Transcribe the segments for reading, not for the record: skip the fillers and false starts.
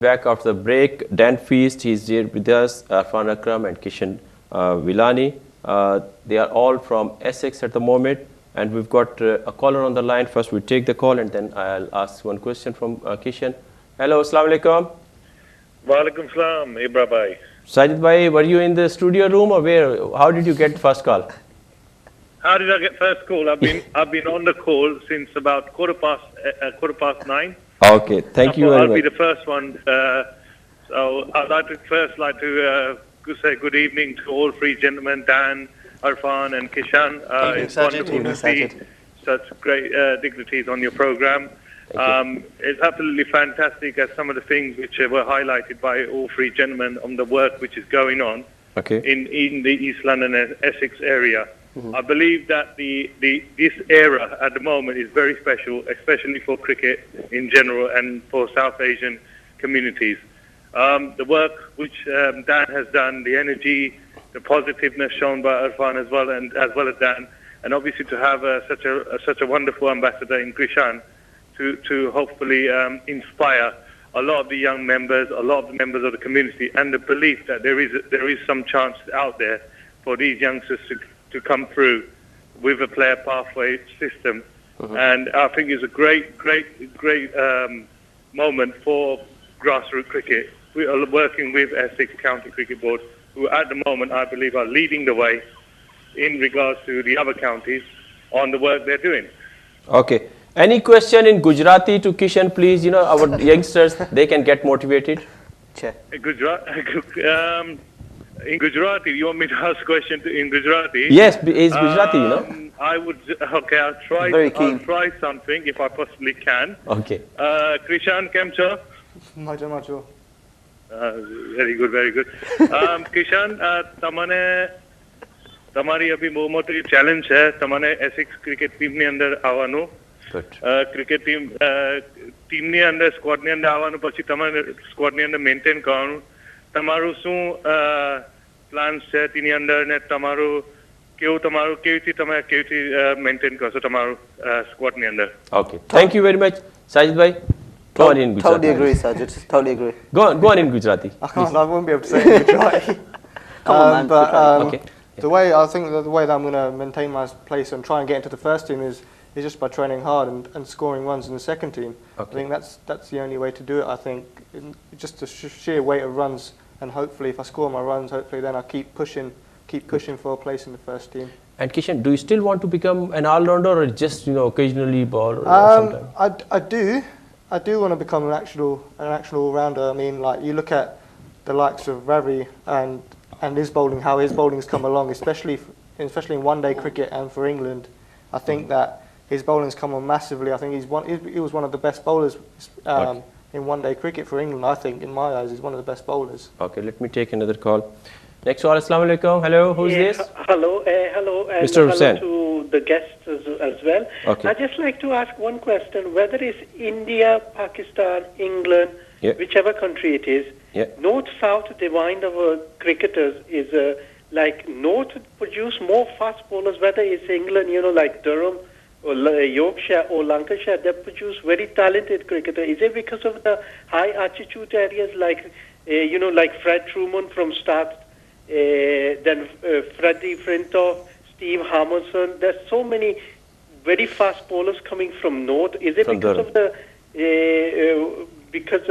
Back after the break, Dan Feast, he's here with us, Arfan Akram and Kishan Villani. They are all from Essex at the moment, and we've got a caller on the line. First, we take the call, and then I'll ask one question from Kishan. Hello, Assalamu alaikum. Walaikum salam, Ibra bhai. Sajid bhai, were you in the studio room or where? How did you get first call? How did I get first call? I've been on the call since about quarter past 9. Okay, thank you very I'll much. be the first one. So I'd like to say good evening to all three gentlemen, Dan, Arfan, and Kishan. It's wonderful to see such great dignities on your program. It's absolutely fantastic as some of the things which were highlighted by all three gentlemen on the work which is going on in the East London and Essex area. I believe that this era at the moment is very special, especially for cricket in general and for South Asian communities. The work which Dan has done, the energy, the positiveness shown by Arfan as well as Dan, and obviously to have such a wonderful ambassador in Kishan to hopefully inspire a lot of the young members, a lot of the members of the community, and the belief that there is some chance out there for these youngsters to come through with a player pathway system. And I think it's a great moment for grassroots cricket. We are working with Essex County Cricket Board, who at the moment I believe are leading the way in regards to the other counties on the work they're doing. Okay. Any question in Gujarati to Kishan, please? You know, our youngsters, they can get motivated. In Gujarati, you want me to ask a question in Gujarati? Yes, it's Gujarati, you know. I'll try something if I possibly can. Okay. Kishan, kem cho? Majo. Very good. Kishan, તમારી અભી બહુ મોટી challenge છે તમને એસેક્સ cricket ટીમની અંદર આવવાનું. Cricket ટીમની અંદર સ્ક્વોડની અંદર આવવાનું, પછી તમારે સ્ક્વોડની અંદર મેન્ટેન કરવાનું. તમારું શું પ્લાન્સ છે તેની અંદર ને કેવી રીતે મેન્ટેન કરશો તમારું સ્ક્વોડની અંદર? Okay. Thank you very much. Sajid bhai, go on in Gujarati. Totally agree, Sajid. Totally agree. Go on in Gujarati. I won't be able to say it in Gujarati. Come on, man. But Okay. the way I think that the way that I'm going to maintain my place and try and get into the first team is just by training hard and scoring runs in the second team. Okay. I think that's the only way to do it. I think just the sheer weight of runs, and hopefully if I score my runs, hopefully then I keep pushing for a place in the first team. And Kishan, do you still want to become an all-rounder or just, you know, occasionally ball sometime? I do want to become an actual all-rounder. I mean, like you look at the likes of Ravi and his bowling, how his bowling's come along, especially in one-day cricket and for England. I think that his bowling's come on massively. I think he was one of the best bowlers in one-day cricket for England. I think, in my eyes, he's one of the best bowlers. Okay, let me take another call. Next call, Assalamu alaikum. Hello, who's this? Hello, and Mr. Hussain. Hello to the guests as well. Okay. I'd just like to ask one question, whether it's India, Pakistan, England, whichever country it is, North-South divide of cricketers is like North produce more fast bowlers, whether it's England, you know, like Durham, or Yorkshire or Lancashire, they produce very talented cricketers. Is it because of the high altitude areas like, you know, like Fred Truman from start, then Freddie Flintoff, Steve Harmison? There's so many very fast bowlers coming from North. Is it from because Durham. of the because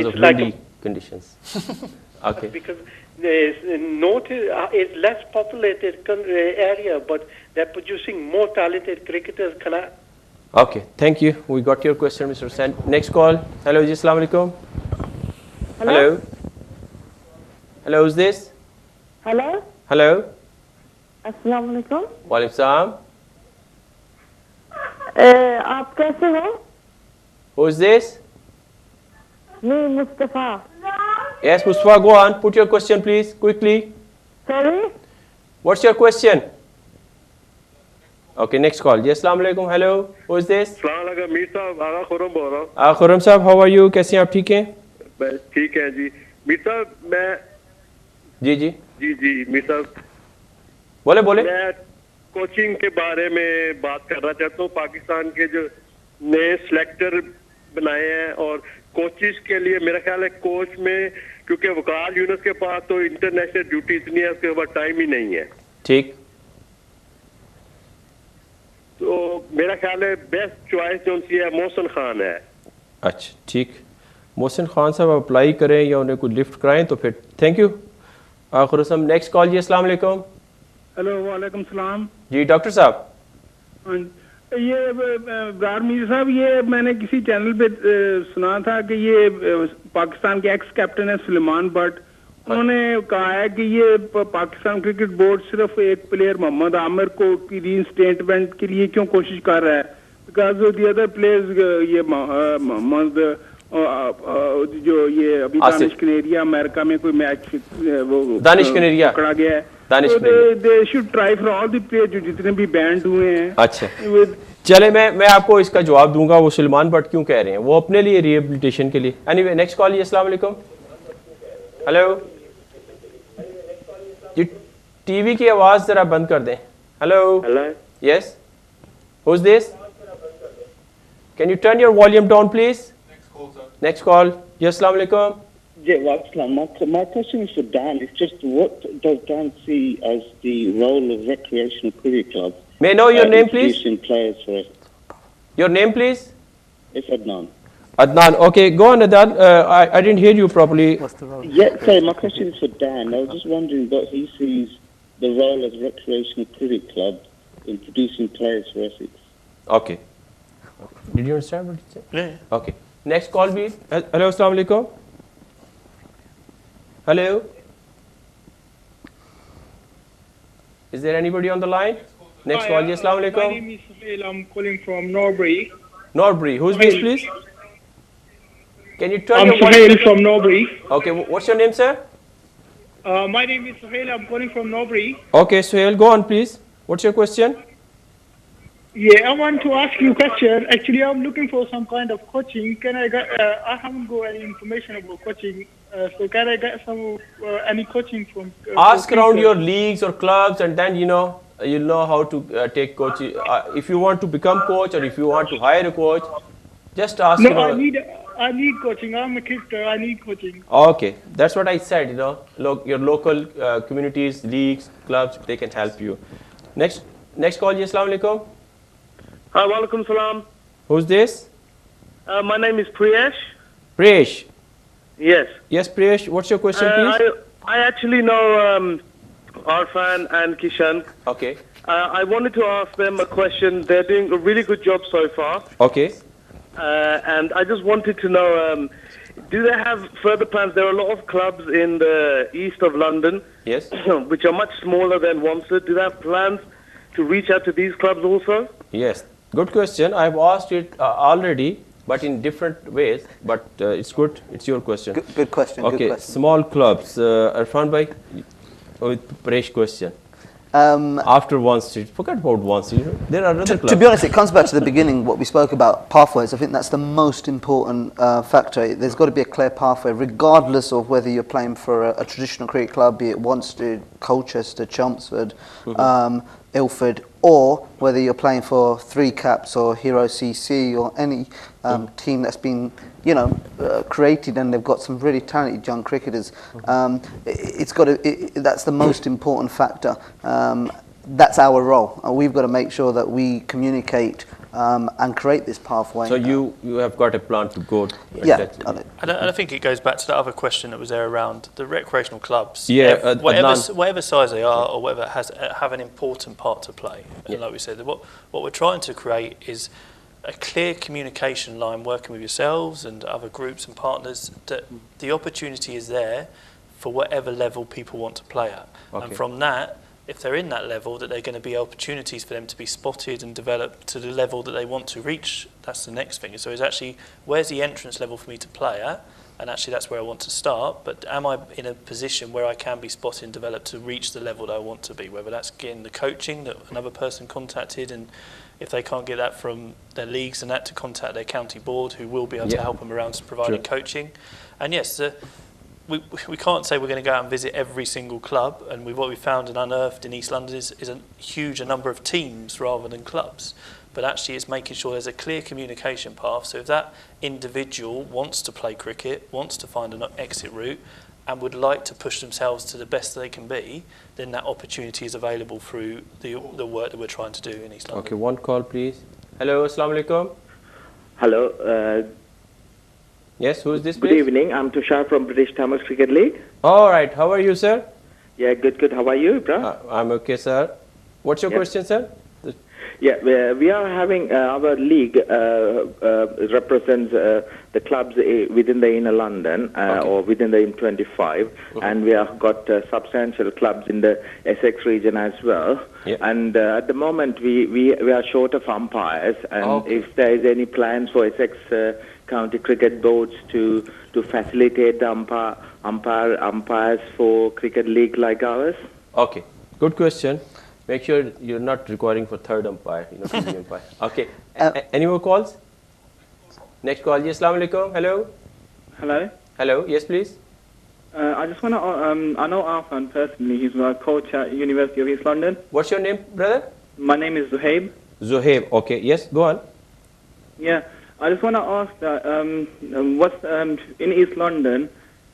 of like windy conditions? Okay. Because North is less populated area, but they're producing more talented cricketers. Okay, thank you. We got your question, Mr. Hussain. Next call. Hello, Assalamu alaikum. Hello. Hello, who's this? Hello. Hello. अस्सलाम वालेकुम. Walaikum salam. आप कैसे हो? Who's this? मैं Mustafa. Yes, Mustafa, go on. Put your question, please, quickly. Sorry. What's your question? Okay, next call. Yes, assalamu alaikum. Hello. Who is this? Assalamu alaikum, Mir Sahab, Agha Khurram bol raha hu. Khurram sahab, how are you? कैसे हैं आप? ठीक हैं? ठीक है जी. Mir Sahab, मैं जी Mir Sahab, बोले मैं कोचिंग के बारे में बात करना चाहता हूँ. पाकिस्तान के जो नए सिलेक्टर बनाए हैं और کوچز کے لیے میرا خیال ہے کوچ میں کیونکہ وقار یونس کے پاس تو انٹرنیشنل ڈیوٹی اتنی ہے اس کے پاس ٹائم ہی نہیں ہے. ٹھیک. تو میرا خیال ہے بیسٹ چوائس جو ان کی ہے محسن خان ہے. اچھا ٹھیک. محسن خان صاحب اپلائی کریں یا انہیں کوئی لفٹ کرائیں تو پھر تھینک یو. آخر ہم نیکسٹ کال جی. السلام علیکم. ہیلو وعلیکم السلام. جی ڈاکٹر صاحب. یہ برار میر صاحب یہ میں نے کسی چینل پہ سنا تھا کہ یہ پاکستان کے ایکس کیپٹن ہے سلیمان بٹ, انہوں نے کہا ہے کہ یہ پاکستان کرکٹ بورڈ صرف ایک پلیئر محمد عامر کو کی ری انسٹیٹمنٹ کے لیے کیوں کوشش کر رہا ہے, بیکاز دی ادر پلیئرز یہ محمد جو یہ ابھی دانش کنیریا امریکہ میں کوئی میچ وہ دانش کنیریا پکڑا گیا ہے, they should try for all the player جو جتنے بھی بینڈ ہوئے ہیں. اچھا چلے میں آپ کو اس کا جواب دوں گا وہ سلمان بٹ کیوں کہہ رہے ہیں, وہ اپنے لیے ریہیبلیٹیشن کے لیے. Any way next call. السلام علیکم. ہیلو جی ٹی وی کی آواز ذرا بند کر دیں. Hello yes who's this, can you turn your volume down please. Next call جی. السلام علیکم. My question is for Dan. It's just what does Dan see as the role of recreational cricket clubs? May I know your name, please? Introducing players for it. Your name, please? It's Adnan. Adnan. Okay, go on, Adnan. I didn't hear you properly. Yeah, sorry, my question is for Dan. I was just wondering what he sees the role of recreational cricket club in producing players for Essex. Okay. Did you understand what he said? Yeah. Okay. Next call, please. Hello, assalamu alaikum. Hello. Is there anybody on the line? Next call. Yes, assalamu alaikum. My name is Suhail. I'm calling from Norbury. Norbury. Who's this, please? Can you turn I'm your Suhail from Norbury. Okay. What's your name, sir? My name is Suhail. I'm calling from Norbury. Okay, Suhail, go on, please. What's your question? Yeah, I want to ask you a question. Actually, I'm looking for some kind of coaching. Can I get? I haven't got any information about coaching. So can I get some any coaching from? Ask around your leagues or clubs, and then you'll know how to take coaching. If you want to become coach or if you want to hire a coach, just ask. No, I need coaching. I'm a cricketer. I need coaching. Okay, that's what I said. Your local communities, leagues, clubs, they can help you. Next call. Assalamu alaikum. Hi, walaikum salam. Who's this? My name is Priyesh. Priyesh. Yes. Yes, Priyesh. What's your question, please? I actually know Arfan and Kishan. Okay. I wanted to ask them a question. They're doing a really good job so far. Okay. And I just wanted to know, do they have further plans? There are a lot of clubs in the east of London. Yes. Which are much smaller than Wanstead. Do they have plans to reach out to these clubs also? Yes. Good question. I've asked it already, but in different ways. But it's good. It's your question. Good question. Okay. Good question. Small clubs. Arfan bhai, with Paresh question. After Wanstead, forget about Wanstead. There are other clubs. To be honest, it comes back to the beginning, what we spoke about, pathways. I think that's the most important factor. There's got to be a clear pathway, regardless of whether you're playing for a traditional cricket club, be it Wanstead, Colchester, Chelmsford, Ilford, or whether you're playing for Three Caps or Hero CC or any team that's been, created and they've got some really talented young cricketers. It's got to. That's the most important factor. That's our role. We've got to make sure that we communicate and create this pathway. So you have got a plan to go. Yeah. And I think it goes back to the other question that was there around the recreational clubs. Yeah. Whatever size they are or whatever have an important part to play. And like we said, what we're trying to create is a clear communication line working with yourselves and other groups and partners that the opportunity is there for whatever level people want to play at. Okay. And from that, if they're in that level, that there are going to be opportunities for them to be spotted and develop to the level that they want to reach. That's the next thing. So it's actually, where's the entrance level for me to play at? And actually that's where I want to start. But am I in a position where I can be spotted and developed to reach the level that I want to be? Whether that's getting the coaching that another person contacted, and if they can't get that from their leagues and that, to contact their county board, who will be able to help them around providing coaching. And yes, we can't say we're going to go out and visit every single club, and what we found and unearthed in East London is a huge number of teams rather than clubs. but actually it's making sure there's a clear communication path. So if that individual wants to play cricket, wants to find an exit route, and would like to push themselves to the best they can be, then that opportunity is available through the work that we're trying to do in East London. Okay, one call please. Hello, Assalamu alaikum. Hello. Yes, who is this, Good please? evening. I'm Tushar from British Tamil Cricket League. All right, how are you, sir? Yeah, good. How are you, bro? I'm okay, sir. What's your question, sir? Yeah, we are having our league represents the clubs within the inner London or within the M25, and we have got substantial clubs in the Essex region as well. And at the moment, we are short of umpires, and if there is any plans for Essex County Cricket Boards to facilitate the umpires for cricket league like ours. Okay, good question. Make sure you're not requiring for third umpire, TV umpire. Okay. Any more calls? Next call. Yes, Assalamu alaikum. Hello. Hello. Hello. Yes, please. I just want to. I know Arfan personally. He's a coach at University of East London. What's your name, brother? My name is Zuhaib. Zuhaib. Okay. Yes. Go on. Yeah. I just want to ask that what's in East London.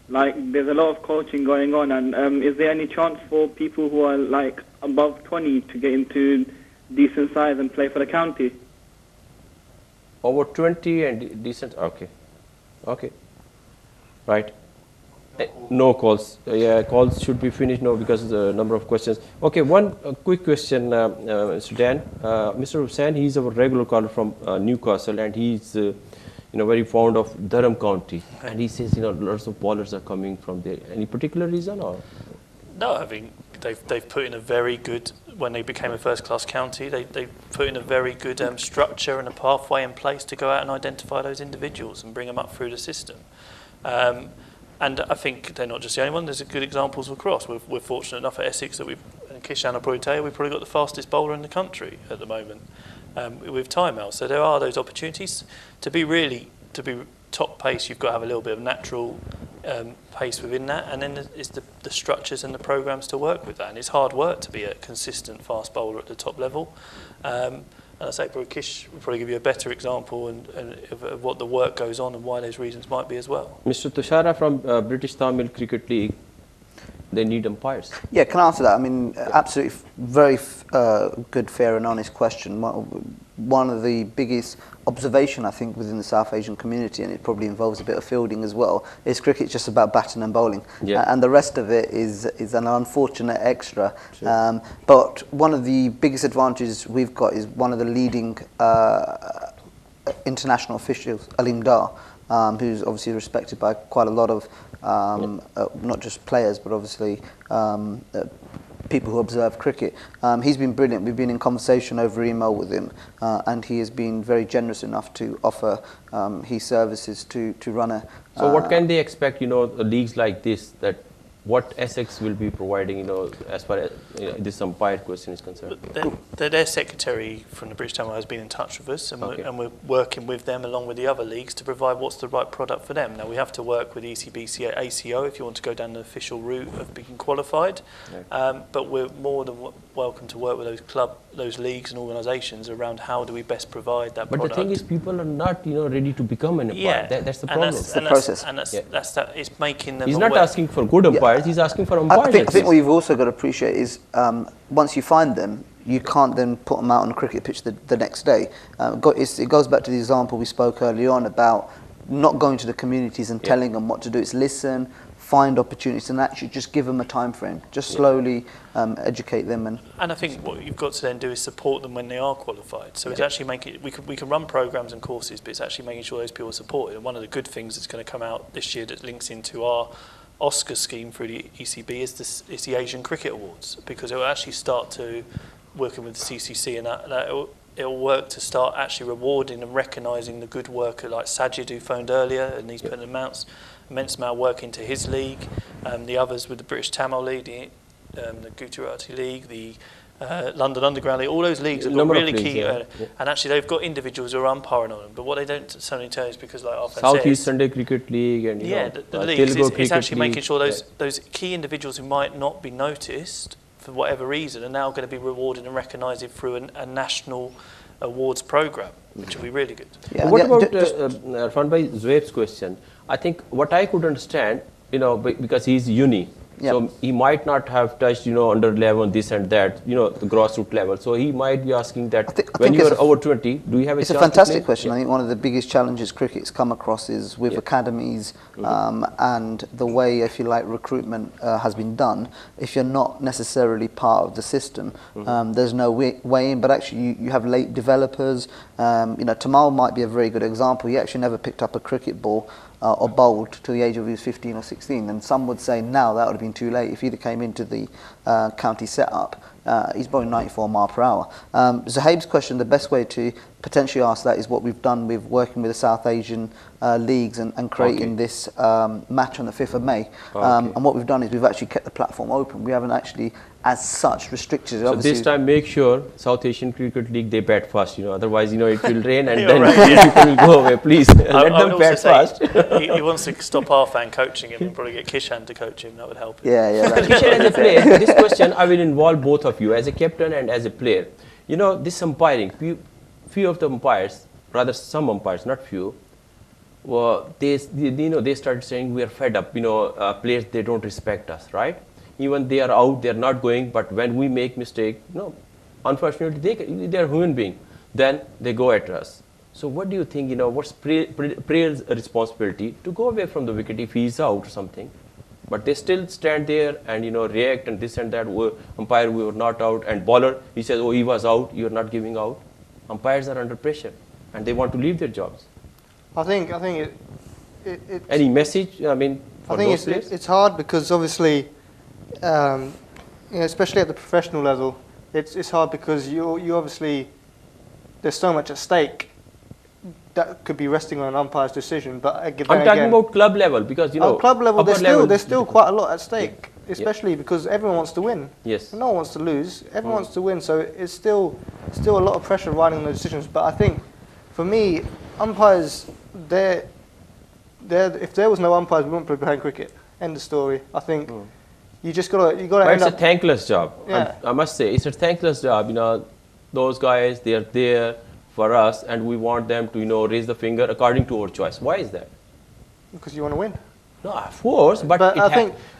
Like, there's a lot of coaching going on, and is there any chance for people who are like above 20 to get into decent size and play for the county? Over 20 and decent. Okay. Okay. Right. No calls. Yeah, calls should be finished now because of the number of questions. Okay, one quick question, Mr. Dan. Mr. Hussain, he's our regular caller from Newcastle, and he's very fond of Durham County, and he says lots of bowlers are coming from there. Any particular reason, or? No, I think they've put in a very good, when they became a first-class county, they've put in a very good structure and a pathway in place to go out and identify those individuals and bring them up through the system. And I think they're not just the only one. There's good examples across. We're fortunate enough at Essex that and Kishan will probably tell you, we've probably got the fastest bowler in the country at the moment with time out. So there are those opportunities. To be top pace, you've got to have a little bit of natural pace within that, and then it's the structures and the programs to work with that. And it's hard work to be a consistent fast bowler at the top level. And I say probably Kish will probably give you a better example and of what the work goes on and why those reasons might be as well. Mr. Tushara from British Tamil Cricket League, they need umpires. Yeah, can I answer that? I mean, absolutely very good, fair and honest question. One of the biggest observation, I think, within the South Asian community, and it probably involves a bit of fielding as well, is cricket's just about batting and bowling. And the rest of it is an unfortunate extra. But one of the biggest advantages we've got is one of the leading international officials, Aleem Dar, who's obviously respected by quite a lot of not just players, but obviously people who observe cricket. He's been brilliant. We've been in conversation over email with him, and he has been very generous enough to offer his services to run a... So what can they expect, leagues like this, that what Essex will be providing, as far as this umpire question is concerned? Their secretary from the British Tamil has been in touch with us, and we're working with them along with the other leagues to provide what's the right product for them. Now, we have to work with ECB ACO if you want to go down the official route of being qualified, but we're more than welcome to work with those leagues and organisations around how do we best provide that product. But the thing is, people are not, ready to become an umpire. That's the problem. That's the process. And that's that. It's making them. He's not asking for good umpires. He's asking for umpires. I think what you've also got to appreciate is once you find them, you can't then put them out on a cricket pitch the next day. It goes back to the example we spoke earlier on about not going to the communities and telling them what to do. It's listen, find opportunities, and actually just give them a time frame. Just slowly educate them. And I think what you've got to then do is support them when they are qualified. So it's actually we can run programs and courses, but it's actually making sure those people are supported. And one of the good things that's going to come out this year that links into our Oscar scheme through the ECB is the Asian Cricket Awards, because it will actually start to working with the CCC, and that it'll work to start actually rewarding and recognising the good worker like Sajid, who phoned earlier, and he's put an immense amount of work into his league. The others with the British Tamil League, the Gujarati League, the London Underground League, all those leagues have got really key, and actually they've got individuals who are umpiring on them. But what they don't suddenly tell is because, like Arfan South says, East Sunday Cricket League and the leagues, it's actually making sure those key individuals who might not be noticed for whatever reason are now going to be rewarded and recognised through a national awards program, which will be really good. Yeah, what about Irfan Bhai, Zoeb's question? I think what I could understand, because he's uni, so he might not have touched, under level, this and that, the grassroots level. So he might be asking that when you are over 20, do you have a chance? It's a fantastic question. I think one of the biggest challenges cricket's come across is with academies and the way, if you like, recruitment has been done. If you're not necessarily part of the system, there's no way in. But actually, you have late developers. Tamal might be a very good example. He actually never picked up a cricket ball or bowled to the age of he was 15 or 16, and some would say now that would have been too late. If he'd have came into the county setup, he's bowling 94 mile per hour. Zahab's question, the best way to potentially ask that is what we've done with working with the South Asian leagues and creating this match on the 5th of May. And what we've done is we've actually kept the platform open. We haven't actually, as such, restricted it. So this time, make sure South Asian Cricket League, they bat first, otherwise, it will rain and then people will go away. Please, let them bat first. He wants to stop Arfan coaching him and probably get Kishan to coach him. That would help him. Kishan, as a player, this question, I will involve both of you, as a captain and as a player. This umpiring, few of the umpires, rather some umpires, not few, they started saying we are fed up, players, they don't respect us, right? Even they are out, they are not going, but when we make mistake, unfortunately, they are human being, then they go at us. So what do you think, what's player's responsibility to go away from the wicket if he is out or something? But they still stand there and, react and this and that, umpire, we were not out, and bowler, he says, oh, he was out, you are not giving out. Umpires are under pressure and they want to leave their jobs. I think any message, for it's hard because obviously, especially at the professional level, it's hard because you obviously, there's so much at stake that could be resting on an umpire's decision. But I'm talking about club level because on club level, there's still quite a lot at stake, especially because everyone wants to win. Yes. No one wants to lose. Everyone wants to win. So it's still a lot of pressure riding on the decisions. But I think, for me, umpires, if there was no umpires, we wouldn't be playing cricket. End of story. I think you got to. But it's a thankless job. Yeah. I must say, it's a thankless job. Those guys, they are there for us, and we want them to, raise the finger according to our choice. Why is that? Because you want to win. No, of course, but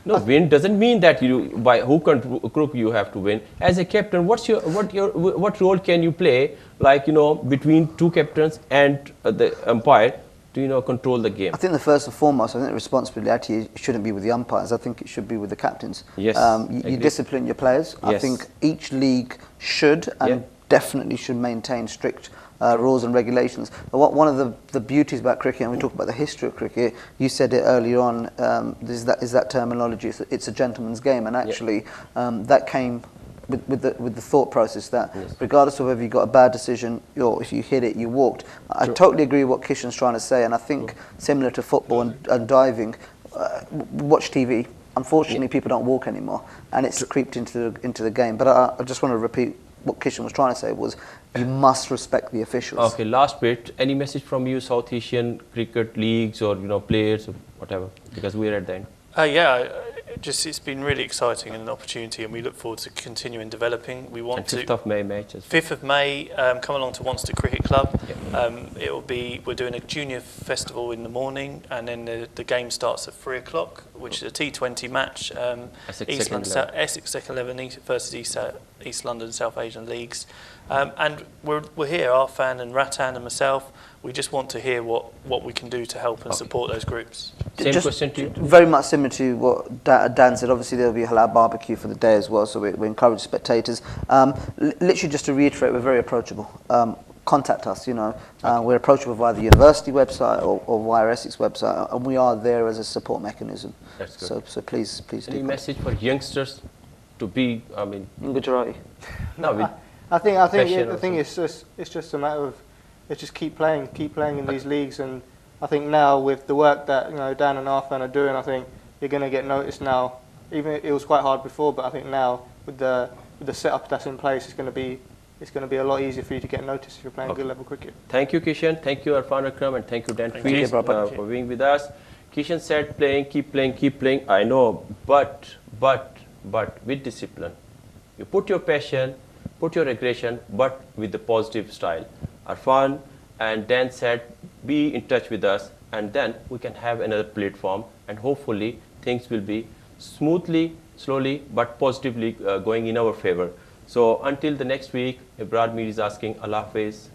win doesn't mean that by hook and crook you have to win. As a captain, what role can you play, between two captains and the umpire to control the game? I think the first and foremost, the responsibility actually shouldn't be with the umpires. I think it should be with the captains. Yes, you discipline your players. Yes. I think each league should and definitely should maintain strict rules and regulations. But one of the beauties about cricket, and we talk about the history of cricket, you said it earlier on, is that terminology, it's a gentleman's game, and actually that came with the thought process that regardless of whether you got a bad decision or if you hit it, you walked. I totally agree with what Kishan's trying to say, and I think similar to football and diving, watch TV. Unfortunately, people don't walk anymore, and it's creeped into the game. But I just want to repeat what Kishan was trying to say was you must respect the officials. Okay, last bit. Any message from you, South Asian cricket leagues or players or whatever? Because we're at the end. It's been really exciting and an opportunity, and we look forward to continuing developing. We want and 5th of May matches. 5th of May, come along to Wanstead Cricket Club. We're doing a junior festival in the morning, and then the game starts at 3 o'clock, which is a T20 match. Essex Second 11 versus East London South Asian Leagues. And we're here, Arfan and Ratan and myself. We just want to hear what we can do to help and support those groups. Same question to you? Very much similar to what Dan said. Obviously, there'll be a halal barbecue for the day as well, so we encourage spectators. Literally, just to reiterate, we're very approachable. Contact us, We're approachable via the university website or via Essex website, and we are there as a support mechanism. That's good. So please Any message for youngsters to be, Gujarati? No, I think it's just a matter of just keep playing in these leagues, and I think now with the work that Dan and Arfan are doing, I think you're going to get noticed now. Even it was quite hard before, but I think now with the setup that's in place, it's going to be a lot easier for you to get noticed if you're playing good level cricket. Thank you, Kishan. Thank you, Irfan Akram, and thank you, Dan Feast, for being with us. Kishan said, keep playing. I know, but with discipline. You put your passion, put your aggression, but with the positive style. Arfan and Dan said, be in touch with us, and then we can have another platform, and hopefully things will be smoothly, slowly, but positively going in our favor. So until the next week, Ibrad Mir is asking Allah Hafiz.